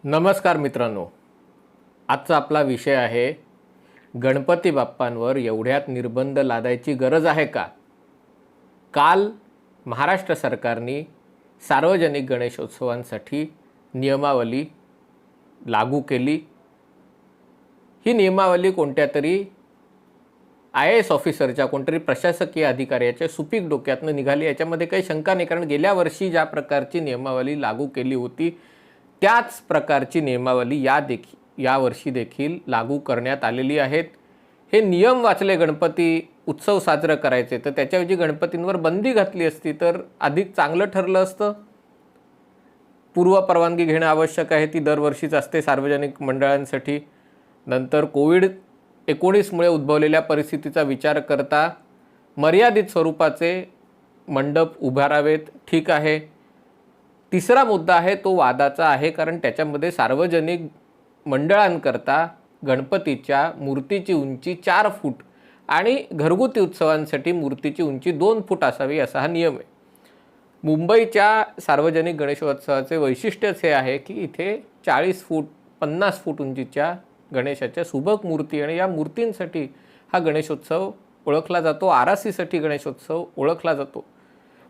नमस्कार मित्रांनो, आजचा आपला विषय आहे गणपती बाप्पांवर एवढ्यात निर्बंध लादायची गरज आहे का? काल महाराष्ट्र सरकारने सार्वजनिक गणेशोत्सवांसाठी नियमावली लागू केली। ही नियमावली कोणत्या तरी IAS ऑफिसरच्या कोणतरी प्रशासकीय अधिकाऱ्याच्या सुपीक डोक्यातनं निघाली, याच्यामध्ये काही शंका नाही। कारण गेल्या वर्षी ज्या प्रकारची नियमावली लागू केली होती त्याच प्रकारची नियमावली या वर्षी देखील लागू करण्यात आलेली आहेत। हे नियम वाचले गणपती उत्सव साजरा करायचे तर त्याच्याऐवजी गणपतींवर बंदी घातली असती तर अधिक चांगलं ठरलं असतं। पूर्व परवानगी घेणं आवश्यक आहे, ती दरवर्षीच असते सार्वजनिक मंडळांसाठी। नंतर कोविड-19 मुळे उद्भवलेल्या परिस्थितीचा विचार करता मर्यादित स्वरूपाचे मंडप उभारावेत, ठीक आहे। तिसरा मुद्दा आहे तो वादाचा आहे, कारण त्याच्यामध्ये सार्वजनिक मंडळांकरता गणपतीच्या मूर्तीची उंची 4 फूट आणि घरगुती उत्सवांसाठी मूर्तीची उंची 2 फूट असावी असा हा नियम आहे। मुंबईच्या सार्वजनिक गणेशोत्सवाचे वैशिष्ट्यच हे आहे की इथे 40 फूट 50 फूट उंचीच्या गणेशाच्या सुबक मूर्ती आणि या मूर्तींसाठी हा गणेशोत्सव ओळखला जातो, आरासीसाठी गणेशोत्सव ओळखला जातो।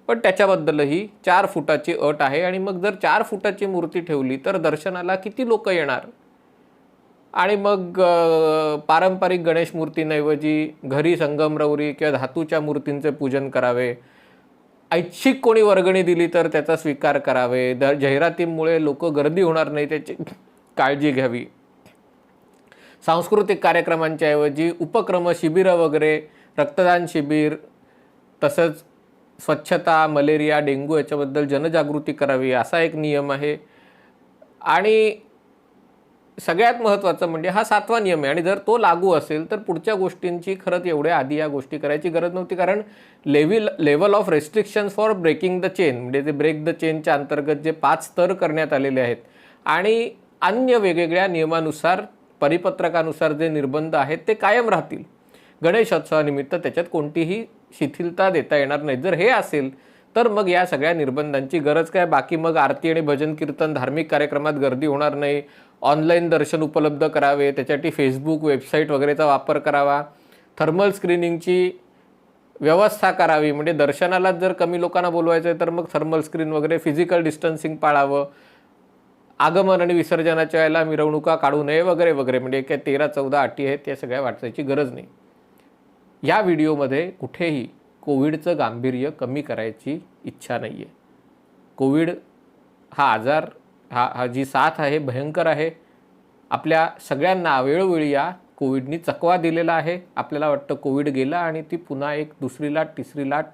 पण त्याच्याबद्दलही 4 फुटाची अट आहे आणि मग जर 4 फुटाची मूर्ती ठेवली तर दर्शनाला किती लोक येणार? आणि मग पारंपरिक गणेश मूर्तींऐवजी घरी संगमरवरी किंवा धातूच्या मूर्तींचे पूजन करावे, ऐच्छिक कोणी वर्गणी दिली तर त्याचा स्वीकार करावे, जाहिरातीमुळे लोक गर्दी होणार नाही त्याची काळजी घ्यावी, सांस्कृतिक कार्यक्रमांच्या ऐवजी उपक्रम शिबिरं वगैरे, रक्तदान शिबिर, तसंच स्वच्छता, मलेरिया, डेंग्यू याच्याबद्दल जनजागृती करावी असा एक नियम आहे। आणि सगळ्यात महत्त्वाचं म्हणजे हा 7वा नियम आहे आणि जर तो लागू असेल तर पुढच्या गोष्टींची खरंच एवढ्या आधी या गोष्टी करायची गरज नव्हती। कारण level of restrictions for breaking the chain म्हणजे ते ब्रेक द चेनच्या अंतर्गत जे 5 स्तर करण्यात आलेले आहेत आणि अन्य वेगवेगळ्या नियमानुसार परिपत्रकानुसार जे निर्बंध आहेत ते कायम राहतील। गणेशोत्सवानिमित्त त्याच्यात कोणतीही शिथिलता देता येणार नाही। जर हे असेल तर मग या सगळ्या निर्बंधांची गरज काय? बाकी मग आरती आणि भजन कीर्तन धार्मिक कार्यक्रमात गर्दी होणार नाही, ऑनलाईन दर्शन उपलब्ध करावे, त्याच्यासाठी फेसबुक वेबसाईट वगैरेचा वापर करावा, थर्मल स्क्रीनिंगची व्यवस्था करावी, म्हणजे दर्शनालाच जर कमी लोकांना बोलवायचं आहे तर मग थर्मल स्क्रीन वगैरे, फिजिकल डिस्टन्सिंग पाळावं, आगमन आणि विसर्जनाच्या वेळेला मिरवणुका काढू नये वगैरे वगैरे, म्हणजे काय 13-14 अटी आहेत त्या सगळ्या वाचायची गरज नाही। या व्हिडिओमध्ये कुठेही कोविडचं गांभीर्य कमी करायची इच्छा नाही आहे। कोविड हा आजार हा जी साथ आहे भयंकर आहे। आपल्या सगळ्यांना वेळोवेळी या कोविडनी चकवा दिलेला आहे। आपल्याला वाटतं कोविड गेला आणि ती पुन्हा एक दुसरी लाट, तिसरी लाट,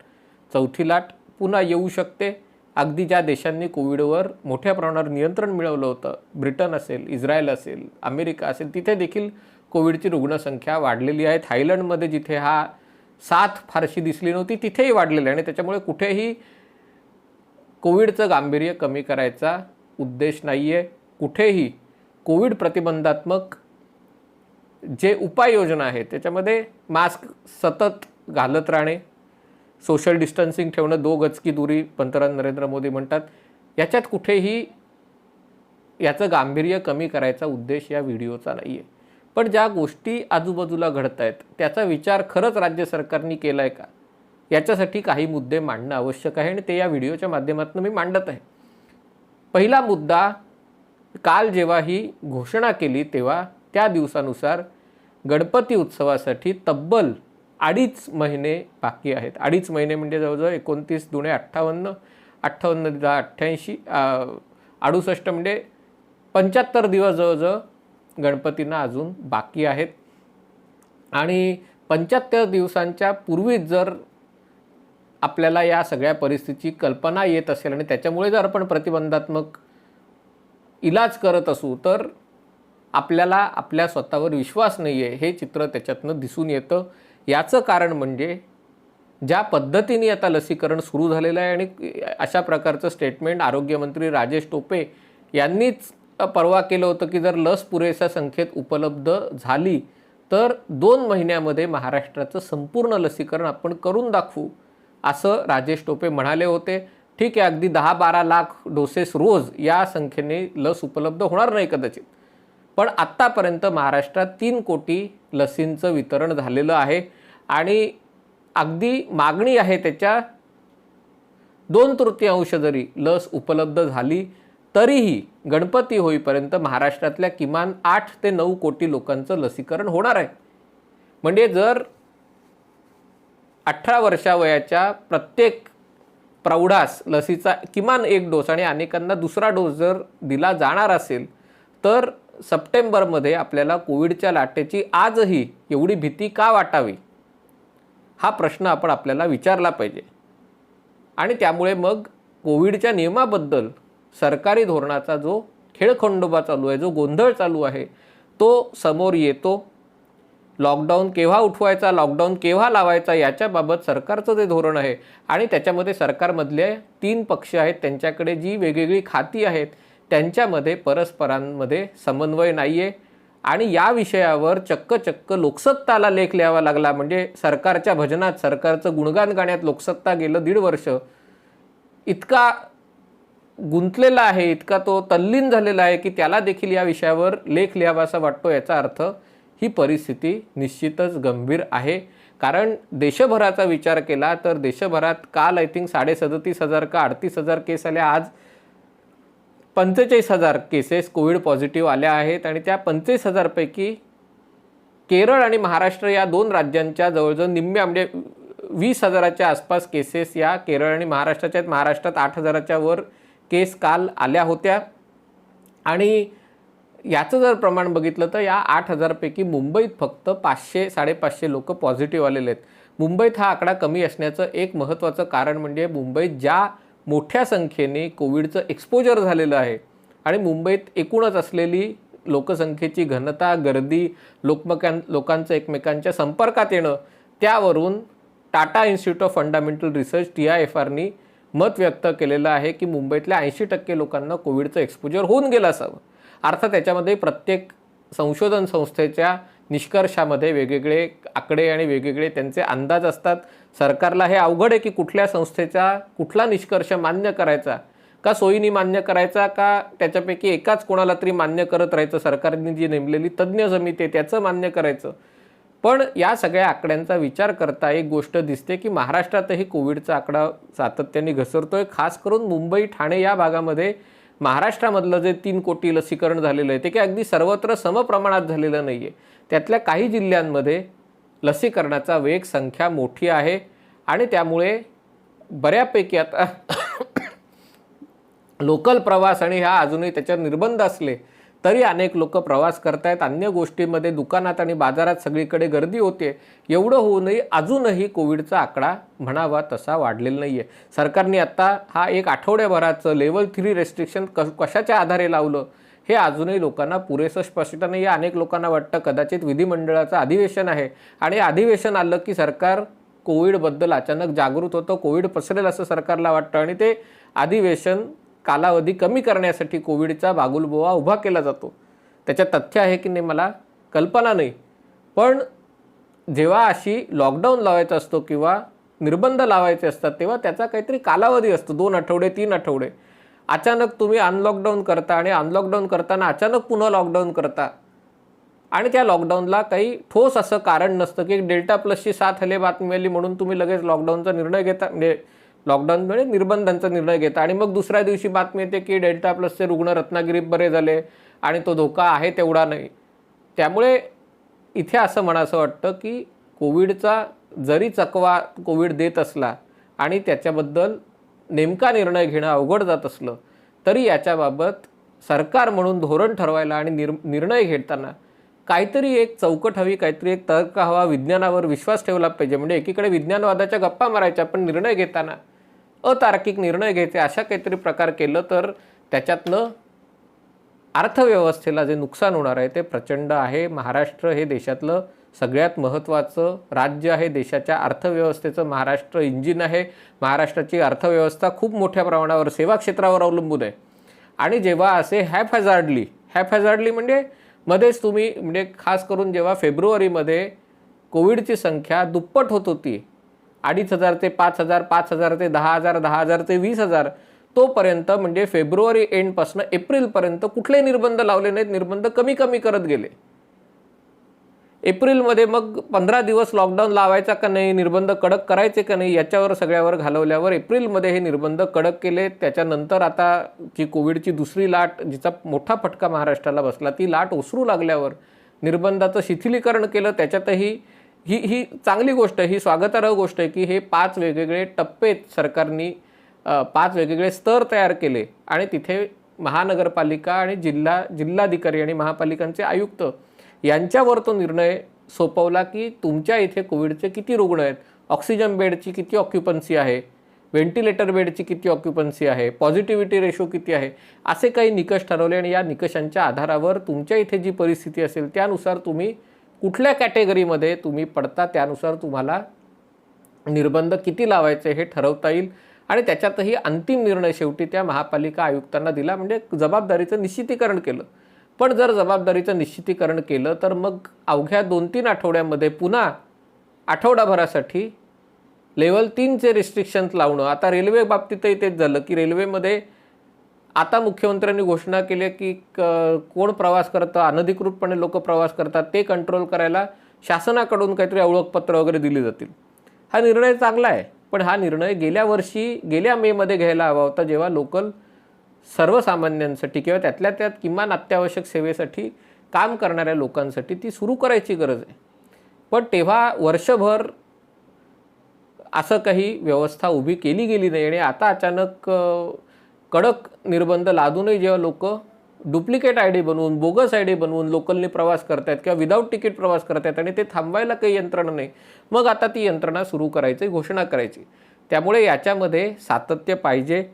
चौथी लाट पुन्हा येऊ शकते। अगदी ज्या देशांनी कोविडवर मोठ्या प्रमाणावर नियंत्रण मिळवलं होतं, ब्रिटन असेल, इस्रायल असेल, अमेरिका असेल, तिथे देखील कोविडची रुग्णसंख्या वाढलेली आहे। थायलंडमध्ये जिथे हा साथ फारशी दिसली नव्हती तिथेही वाढलेली आहे आणि त्याच्यामुळे कुठेही कोविडचं गांभीर्य कमी करायचा उद्देश नाही आहे। कुठेही कोविड प्रतिबंधात्मक जे उपाययोजना आहेत त्याच्यामध्ये मास्क सतत घालत राहणे, सोशल डिस्टन्सिंग ठेवणं, 2 गज की दूरी पंतप्रधान नरेंद्र मोदी म्हणतात, याच्यात कुठेही याचं गांभीर्य कमी करायचा उद्देश या व्हिडिओचा नाही आहे। पण ज्या गोष्टी आजूबाजूला घडत आहेत त्याचा विचार खरंच राज्य सरकारने केला आहे का, याच्यासाठी काही मुद्दे मांडणं आवश्यक आहे आणि ते या व्हिडिओच्या माध्यमातून मी मांडत आहे। पहिला मुद्दा, काल जेव्हा ही घोषणा केली तेव्हा त्या दिवसानुसार गणपती उत्सवासाठी तब्बल 2.5 महिने बाकी आहेत। 2.5 महिने म्हणजे जवळजवळ 29 दुणे 58, 58 10 88, 68 म्हणजे 75 दिवस जवळजवळ गणपतींना अजून बाकी आहेत। आणि 75 दिवसांच्या पूर्वीच जर आपल्याला या सगळ्या परिस्थितीची कल्पना येत असेल आणि त्याच्यामुळे जर आपण प्रतिबंधात्मक इलाज करत असू तर आपल्याला आपल्या स्वतःवर विश्वास नाही आहे हे चित्र त्याच्यातनं दिसून येतं। याचं कारण म्हणजे ज्या पद्धतीने आता लसीकरण सुरू झालेलं आहे आणि अशा प्रकारचं स्टेटमेंट आरोग्यमंत्री राजेश टोपे यांनीच परवा केलं होतं की जर लस पुरेशा संख्येत उपलब्ध झाली तर 2 महिन्यामध्ये महाराष्ट्राचं संपूर्ण लसीकरण आपण करून दाखवू असं राजेश टोपे म्हणाले होते। ठीक आहे, अगदी 10-12 लाख डोसेस रोज या संख्येने लस उपलब्ध होणार नाही कदाचित, पण आत्तापर्यंत महाराष्ट्रात 3 कोटी लसींचं वितरण झालेलं आहे आणि अगदी मागणी आहे त्याच्या 2/3 जरी लस उपलब्ध झाली तरीही गणपती होईपर्यंत महाराष्ट्रातल्या किमान 8 ते 9 कोटी लोकांचं लसीकरण होणार आहे. म्हणजे जर 18 वर्षावयाच्या प्रत्येक प्रौढास लसीचा किमान 1 डोस आणि अनेकांना दुसरा डोस जर दिला जाणार असेल तर सप्टेंबरमध्ये आपल्याला कोविडच्या लाटेची आजही एवढी भीती का वाटावी, हा प्रश्न आपण आपल्याला विचारला पाहिजे. आणि त्यामुळे मग कोविडच्या नियमाबद्दल सरकारी धोरणाचा जो खेळखंडोबा चालू आहे, जो गोंधळ चालू आहे, तो समोर येतो. लॉकडाऊन केव्हा उठवायचा, लॉकडाऊन केव्हा लावायचा याच्याबाबत सरकारचं जे धोरण आहे आणि त्याच्यामध्ये सरकारमधले 3 पक्ष आहेत, त्यांच्याकडे जी वेगवेगळी खाती आहेत त्यांच्यामध्ये परस्परांमध्ये समन्वय नाही आहे. आणि या विषयावर चक्क लोकसत्ताला लेख लिहावा लागला. म्हणजे सरकारच्या भजनात, सरकारचं गुणगान गाण्यात लोकसत्ता गेलं 1.5 वर्ष इतका गुंतलेला आहे, इतका तो तल्लीन झालेला आहे की त्याला देखील या विषयावर लेख लिहावासा वाटतो. याचा अर्थ ही परिस्थिती निश्चितच गंभीर आहे. कारण देशभराचा विचार केला तर देशभरात काल आय थिंक 37,500 का 38,000 केस आल्या. आज 45,000 केसेस कोविड पॉझिटिव्ह आल्या आहेत आणि त्या 45,000 पैकी केरळ आणि महाराष्ट्र या 2 राज्यांच्या जवळजवळ निम्म्या म्हणजे 20,000च्या आसपास केसेस या केरळ आणि महाराष्ट्राच्या आहेत. महाराष्ट्रात 8,000च्या वर केस काल आल्या होत्या. आणि याचं जर प्रमाण बघितलं तर या 8,000 पैकी मुंबईत फक्त 500-550 लोक पॉझिटिव्ह आलेले आहेत. मुंबईत हा आकडा कमी असण्याचं एक महत्त्वाचं कारण म्हणजे मुंबईत ज्या मोठ्या संख्येने कोविडचं एक्सपोजर झालेलं आहे आणि मुंबईत एकूणच असलेली लोकसंख्येची घनता, गर्दी, लोकांचं एकमेकांच्या संपर्कात येणं, त्यावरून Tata institute of fundamental research TIFRनी मत व्यक्त केलेलं आहे की मुंबईतल्या 80% लोकांना कोविडचं एक्सपोजर होऊन गेलं असावं. अर्थात त्याच्यामध्ये प्रत्येक संशोधन संस्थेच्या निष्कर्षामध्ये वेगवेगळे आकडे आणि वेगवेगळे त्यांचे अंदाज असतात. सरकारला हे अवघड आहे की कुठल्या संस्थेचा कुठला निष्कर्ष मान्य करायचा, का सोयीनी मान्य करायचा, का त्याच्यापैकी एकाच कोणाला तरी मान्य करत राहायचं. सरकारने जी नेमलेली तज्ज्ञ समिती आहे त्याचं मान्य करायचं. पण या सगळ्या आकड्यांचा विचार करता एक गोष्ट दिसते की महाराष्ट्रातही कोविडचा आकडा सातत्याने घसरतोय. खास करून मुंबई, ठाणे या भागामध्ये महाराष्ट्रामधलं जे 3 कोटी लसीकरण झालेलं आहे ते काही अगदी सर्वत्र समप्रमाणात झालेलं नाही आहे. त्यातल्या काही जिल्ह्यांमध्ये लसीकरणाचा वेग, संख्या मोठी आहे आणि त्यामुळे बऱ्यापैकी आता लोकल प्रवास आणि ह्या अजूनही त्याच्यावर निर्बंध असले तरी अनेक लोक प्रवास करतायत. अन्य गोष्टींमध्ये दुकानात आणि बाजारात सगळीकडे गर्दी होते. एवढं होऊनही अजूनही कोविडचा आकडा म्हणावा तसा वाढलेला नाही आहे. सरकारने आता हा 1 आठवड्याभराचं लेवल 3 रेस्ट्रिक्शन कशाच्या आधारे लावलं हे अजूनही लोकांना पुरेसं स्पष्ट नाही आहे. अनेक लोकांना वाटतं कदाचित विधिमंडळाचं अधिवेशन आहे आणि अधिवेशन आलं की सरकार कोविडबद्दल अचानक जागृत होतं, कोविड पसरेल असं सरकारला वाटतं आणि ते अधिवेशन कालावधी कमी करण्यासाठी कोविडचा बागुलबुवा उभा केला जातो. त्याच्यात तथ्य आहे की नाही मला कल्पना नाही, पण जेव्हा अशी लॉकडाऊन लावायचा असतो किंवा निर्बंध लावायचे असतात तेव्हा त्याचा काहीतरी कालावधी असतो, 2 आठवडे 3 आठवडे. अचानक तुम्ही अनलॉकडाऊन करता आणि अनलॉकडाऊन करताना अचानक पुन्हा लॉकडाऊन करता आणि त्या लॉकडाऊनला काही ठोस असं कारण नसतं की डेल्टा प्लसची साथ आली, बातमी आली म्हणून तुम्ही लगेच लॉकडाऊनचा निर्णय घेता, म्हणजे लॉकडाऊनमुळे निर्बंधांचा निर्णय घेता आणि मग दुसऱ्या दिवशी बातमी येते की डेल्टा प्लसचे रुग्ण रत्नागिरीत बरे झाले आणि तो धोका आहे तेवढा नाही. त्यामुळे इथे असं म्हणावं वाटतं की कोविडचा जरी चकवा कोविड देत असला आणि त्याच्याबद्दल नेमका निर्णय घेणं अवघड जात असलं तरी याच्याबाबत सरकार म्हणून धोरण ठरवायला आणि निर्णय घेताना काहीतरी एक चौकट हवी, काहीतरी एक तर्क हवा, विज्ञानावर विश्वास ठेवला पाहिजे. म्हणजे एकीकडे विज्ञानवादाच्या गप्पा मारायच्या पण निर्णय घेताना अतार्किक निर्णय घ्यायचे अशा काहीतरी प्रकार केलं तर त्याच्यातनं अर्थव्यवस्थेला जे नुकसान होणार आहे ते प्रचंड आहे. महाराष्ट्र हे देशातलं सगळ्यात महत्त्वाचं राज्य आहे. देशाच्या अर्थव्यवस्थेचं महाराष्ट्र इंजिन आहे. महाराष्ट्राची अर्थव्यवस्था खूप मोठ्या प्रमाणावर सेवा क्षेत्रावर अवलंबून आहे आणि जेव्हा असे हॅफहॅझार्डली म्हणजे मध्येच तुम्ही म्हणजे खास करून जेव्हा फेब्रुवारीमध्ये कोविडची संख्या दुप्पट होत होती 2,500 ते 5,000, 5,000 ते 10,000, 10,000 ते 20,000, तोपर्यंत म्हणजे फेब्रुवारी एंडपासून एप्रिलपर्यंत कुठले निर्बंध लावले नाहीत, निर्बंध कमी कमी करत गेले. एप्रिलमध्ये मग 15 दिवस लॉकडाऊन लावायचा का नाही, निर्बंध कडक करायचे का नाही, याच्यावर सगळ्यावर घालवल्यावर एप्रिलमध्ये हे निर्बंध कडक केले. त्याच्यानंतर आता जी कोविडची दुसरी लाट, जिचा मोठा फटका महाराष्ट्राला बसला, ती लाट ओसरू लागल्यावर निर्बंधाचं शिथिलीकरण केलं. त्याच्यातही ही चांगली गोष्ट आहे, ही स्वागतार्ह गोष्ट आहे की हे 5 वेगवेगळे टप्पे सरकारने 5 वेगवेगळे स्तर तयार केले आणि तिथे महानगरपालिका आणि जिल्हाधिकारी आणि महापालिकांचे आयुक्त यांच्यावर तो निर्णय सोपवला की तुमच्या इथे कोविडचे किती रुग्ण आहेत, ऑक्सिजन बेडची किती ऑक्युपन्सी आहे, व्हेंटिलेटर बेडची किती ऑक्युपन्सी आहे, पॉझिटिव्हिटी रेशो किती आहे, असे काही निकष ठरवले आणि या निकषांच्या आधारावर तुमच्या इथे जी परिस्थिती असेल त्यानुसार तुम्ही कुठल्या कॅटेगरीमध्ये तुम्ही पडता, त्यानुसार तुम्हाला निर्बंध किती लावायचे हे ठरवता येईल. आणि त्याच्यातही अंतिम निर्णय शेवटी त्या महापालिका आयुक्तांना दिला, म्हणजे जबाबदारीचं निश्चितीकरण केलं. पण जर जबाबदारीचं निश्चितीकरण केलं तर मग अवघ्या 2-3 आठवड्यामध्ये पुन्हा आठवडाभरासाठी लेवल 3चे रिस्ट्रिक्शन्स लावणं. आता रेल्वे बाबतीतही तेच झालं की रेल्वेमध्ये आता मुख्यमंत्र्यांनी घोषणा केली की कोण प्रवास करतं, अनधिकृतपणे लोक प्रवास करतात, ते कंट्रोल करायला शासनाकडून काहीतरी ओळखपत्र वगैरे दिली जातील. हा निर्णय चांगला आहे, पण हा निर्णय गेल्या मेमध्ये घ्यायला हवा होता, जेव्हा लोकल सर्वसामान्यांसाठी किंवा त्यातल्या त्यात किमान अत्यावश्यक सेवेसाठी काम करणाऱ्या लोकांसाठी ती सुरू करायची गरज आहे. पण तेव्हा वर्षभर असं काही व्यवस्था उभी केली गेली नाही आणि आता अचानक कडक निर्बंध लादूनही जेव्हा लोक डुप्लिकेट ID बनवून, बोगस ID बनवून लोकलने प्रवास करतायत किंवा विदाऊट तिकीट प्रवास करतायत आणि ते थांबवायला काही यंत्रणा नाही, मग आता ती यंत्रणा सुरू करायची, घोषणा करायची. त्यामुळे याच्यामध्ये सातत्य पाहिजे.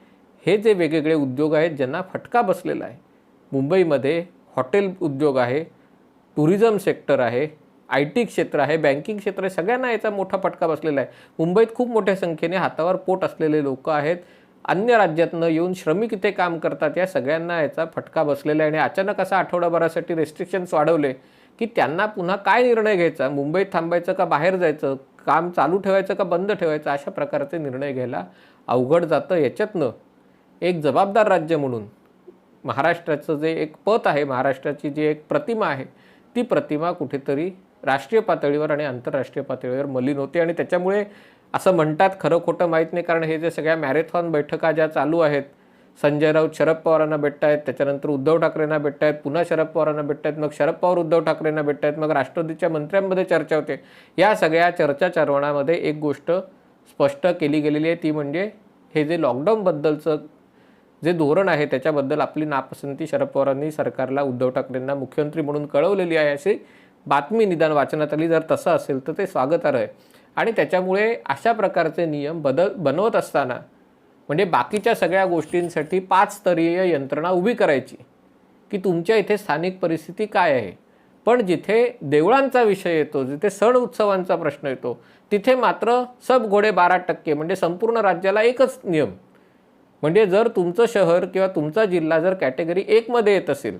हे जे वेगवेगळे उद्योग आहेत ज्यांना फटका बसलेला आहे, मुंबईमध्ये हॉटेल उद्योग आहे, टुरिझम सेक्टर आहे, IT क्षेत्र आहे, बँकिंग क्षेत्र आहे, सगळ्यांना याचा मोठा फटका बसलेला आहे. मुंबईत खूप मोठ्या संख्येने हातावर पोट असलेले लोक आहेत, अन्य राज्यातनं येऊन श्रमिक इथे काम करतात, या सगळ्यांना याचा फटका बसलेला आहे. आणि अचानक असा आठवडाभरासाठी रेस्ट्रिक्शन्स वाढवले की त्यांना पुन्हा काय निर्णय घ्यायचा, मुंबईत थांबायचं का बाहेर जायचं, काम चालू ठेवायचं का बंद ठेवायचं, अशा प्रकारचे निर्णय घ्यायला अवघड जातं. याच्यातनं एक जबाबदार राज्य म्हणून महाराष्ट्राचं जे एक पत आहे, महाराष्ट्राची जी एक प्रतिमा आहे, ती प्रतिमा कुठेतरी राष्ट्रीय पातळीवर आणि आंतरराष्ट्रीय पातळीवर मलिन होते. आणि त्याच्यामुळे असं म्हणतात, खरं खोटं माहीत नाही, कारण हे जे सगळ्या मॅरेथॉन बैठका ज्या चालू आहेत, संजय राऊत शरद पवारांना भेटत आहेत, त्याच्यानंतर उद्धव ठाकरेंना भेटत आहेत, पुन्हा शरद पवारांना भेटत आहेत, मग शरद पवार उद्धव ठाकरेंना भेटत आहेत, मग राष्ट्रवादीच्या मंत्र्यांमध्ये चर्चा होते. या सगळ्या चर्चाचरणामध्ये एक गोष्ट स्पष्ट केली गेलेली आहे, ती म्हणजे हे जे लॉकडाऊनबद्दलचं जे धोरण आहे त्याच्याबद्दल आपली नापसंती शरद पवारांनी सरकारला, उद्धव ठाकरेंना मुख्यमंत्री म्हणून कळवलेली आहे, अशी बातमी निदान वाचनात आली. जर तसं असेल तर ते स्वागतार्ह आहे. आणि त्याच्यामुळे अशा प्रकारचे नियम बनवत असताना म्हणजे बाकीच्या सगळ्या गोष्टींसाठी 5 स्तरीय यंत्रणा उभी करायची की तुमच्या इथे स्थानिक परिस्थिती काय आहे. पण जिथे देवळांचा विषय येतो, जिथे सण उत्सवांचा प्रश्न येतो, तिथे मात्र सब घोडे 12% म्हणजे संपूर्ण राज्याला एकच नियम. म्हणजे जर तुमचं शहर किंवा तुमचा जिल्हा जर कॅटेगरी 1 मध्ये येत असेल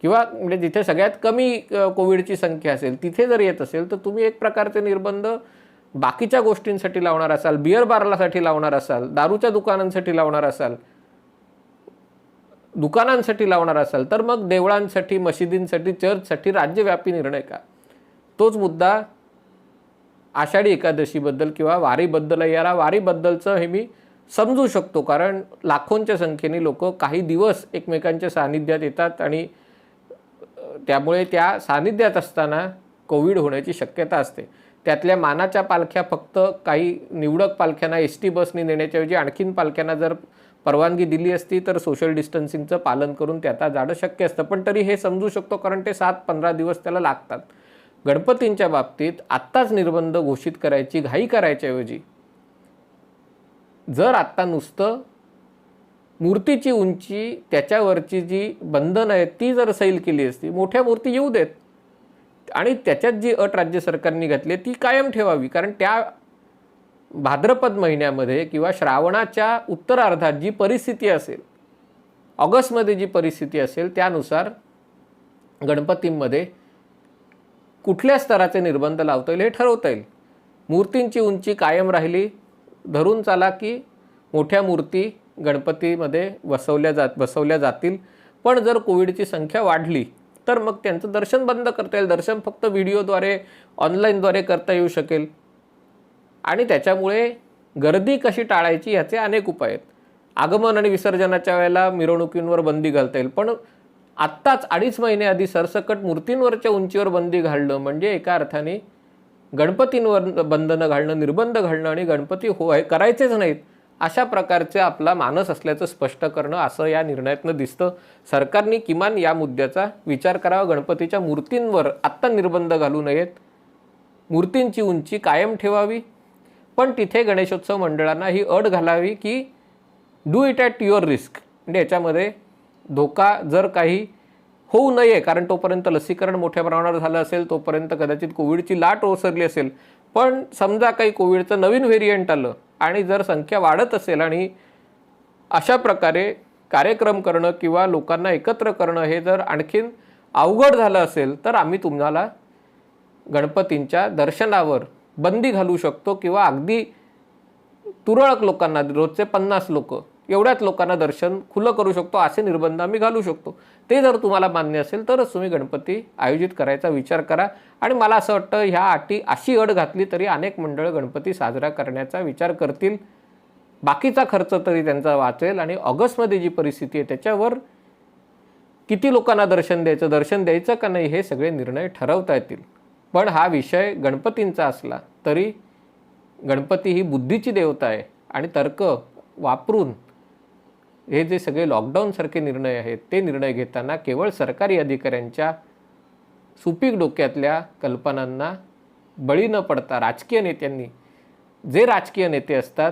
किंवा म्हणजे जिथे सगळ्यात कमी कोविडची संख्या असेल तिथे जर येत असेल, तर तुम्ही एक प्रकारचे निर्बंध बाकीच्या गोष्टींसाठी लावणार असाल, बिअर बारलासाठी लावणार असाल, दारूच्या दुकानांसाठी लावणार असाल, दुकानांसाठी लावणार असाल, तर मग देवळांसाठी, मशिदींसाठी, चर्चसाठी राज्यव्यापी निर्णय का? तोच मुद्दा आषाढी एकादशीबद्दल किंवा वारीबद्दल. याला वारीबद्दलचं हे मी समजू शकतो, कारण लाखोंच्या संख्येने लोक काही दिवस एकमेकांच्या सानिध्यात येतात आणि त्यामुळे त्या सानिध्यात असताना कोविड होण्याची शक्यता असते. त्यातल्या मानाच्या पालख्या फक्त काही निवडक पालख्यांना ST बसनी नेण्याच्याऐवजी आणखीन पालख्यांना जर परवानगी दिली असती तर सोशल डिस्टन्सिंगचं पालन करून त्याचा जाणं शक्य असतं. पण तरी हे समजू शकतो, कारण ते 7-15 दिवस त्याला लागतात. गणपतींच्या बाबतीत आत्ताच निर्बंध घोषित करायची घाई करायच्याऐवजी जर आत्ता नुसतं मूर्तीची उंची, त्याच्यावरची जी बंधनं आहेत ती जर सैल केली असती, मोठ्या मूर्ती येऊ देत आणि त्याच्यात जी अट राज्य सरकारने घातली ती कायम ठेवावी. कारण त्या भाद्रपद महिन्यामध्ये किंवा श्रावणाच्या उत्तरार्धात जी परिस्थिती असेल, ऑगस्टमध्ये जी परिस्थिती असेल, त्यानुसार गणपतींमध्ये कुठल्या स्तराचे निर्बंध लावता येईल हे ठरवता येईल. मूर्तींची उंची कायम राहिली, धरून चाला की मोठ्या मूर्ती गणपतीमध्ये बसवल्या जातील. पण जर कोविडची संख्या वाढली तर मग त्यांचं दर्शन बंद करता येईल. दर्शन फक्त व्हिडिओद्वारे ऑनलाईनद्वारे करता येऊ शकेल. आणि त्याच्यामुळे गर्दी कशी टाळायची याचे अनेक उपाय आहेत. आगमन आणि विसर्जनाच्या वेळेला मिरवणुकींवर बंदी घालता येईल. पण आत्ताच 2.5 महिने आधी सरसकट मूर्तींवरच्या उंचीवर बंदी घालणं म्हणजे एका अर्थाने गणपतींवर बंधनं घालणं, निर्बंध घालणं आणि गणपती करायचेच नाहीत अशा प्रकारचे आपला मानस असल्याचं स्पष्ट करणं असं या निर्णयातनं दिसतं. सरकारने किमान या मुद्द्याचा विचार करावा. गणपतीच्या मूर्तींवर आत्ता निर्बंध घालू नयेत. मूर्तींची उंची कायम ठेवावी. पण तिथे गणेशोत्सव मंडळांना ही अट घालावी की do it at your risk. म्हणजे याच्यामध्ये धोका जर काही होऊ नये, कारण तोपर्यंत लसीकरण मोठ्या प्रमाणावर झालं असेल, तोपर्यंत कदाचित कोविडची लाट ओसरली असेल. पण समजा काही कोविडचं नवीन व्हेरियंट आलं आणि जर संख्या वाढत असेल आणि अशा प्रकारे कार्यक्रम करणं किंवा लोकांना एकत्र करणं हे जर आणखीन अवघड झालं असेल तर आम्ही तुम्हाला गणपतींच्या दर्शनावर बंदी घालू शकतो किंवा अगदी तुरळक लोकांना, रोजचे 50 लोक एवढ्याच लोकांना दर्शन खुलं करू शकतो, असे निर्बंध आम्ही घालू शकतो. ते जर तुम्हाला मान्य असेल तरच तुम्ही गणपती आयोजित करायचा विचार करा. आणि मला असं वाटतं ह्या अटी अशी अट घातली तरी अनेक मंडळं गणपती साजरा करण्याचा विचार करतील. बाकीचा खर्च तरी त्यांचा वाचेल आणि ऑगस्टमध्ये जी परिस्थिती आहे त्याच्यावर किती लोकांना दर्शन द्यायचं का नाही हे सगळे निर्णय ठरवता येतील. पण हा विषय गणपतींचा असला तरी गणपती ही बुद्धीची देवता आहे आणि तर्क वापरून हे जे सगळे लॉकडाऊनसारखे निर्णय आहेत ते निर्णय घेताना केवळ सरकारी अधिकाऱ्यांच्या सुपीक डोक्यातल्या कल्पनांना बळी न पडता राजकीय नेत्यांनी, जे राजकीय नेते असतात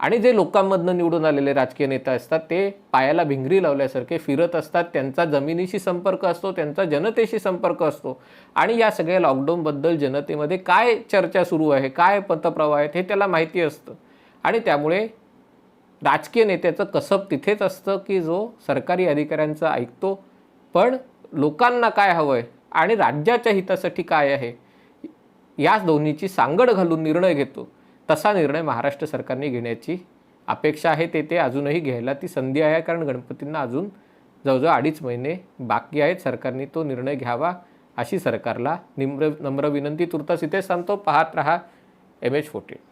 आणि जे लोकांमधनं निवडून आलेले राजकीय नेते असतात ते पायाला भिंगरी लावल्यासारखे फिरत असतात. त्यांचा जमिनीशी संपर्क असतो, त्यांचा जनतेशी संपर्क असतो आणि या सगळ्या लॉकडाऊनबद्दल जनतेमध्ये काय चर्चा सुरू आहे, काय पतप्रवाह आहेत हे त्याला माहिती असतं. आणि त्यामुळे राजकीय नेत्याचं कसब तिथेच असतं की जो सरकारी अधिकाऱ्यांचं ऐकतो पण लोकांना काय हवं आहे आणि राज्याच्या हितासाठी काय आहे या दोन्हीची सांगड घालून निर्णय घेतो. तसा निर्णय महाराष्ट्र सरकारने घेण्याची अपेक्षा आहे. ते अजूनही घ्यायला ती संधी आहे, कारण गणपतींना अजून जवळजवळ 2.5 महिने बाकी आहेत. सरकारने तो निर्णय घ्यावा अशी सरकारला नम्र विनंती. तुर्तास इथे सांगतो. पाहत रहा MH14.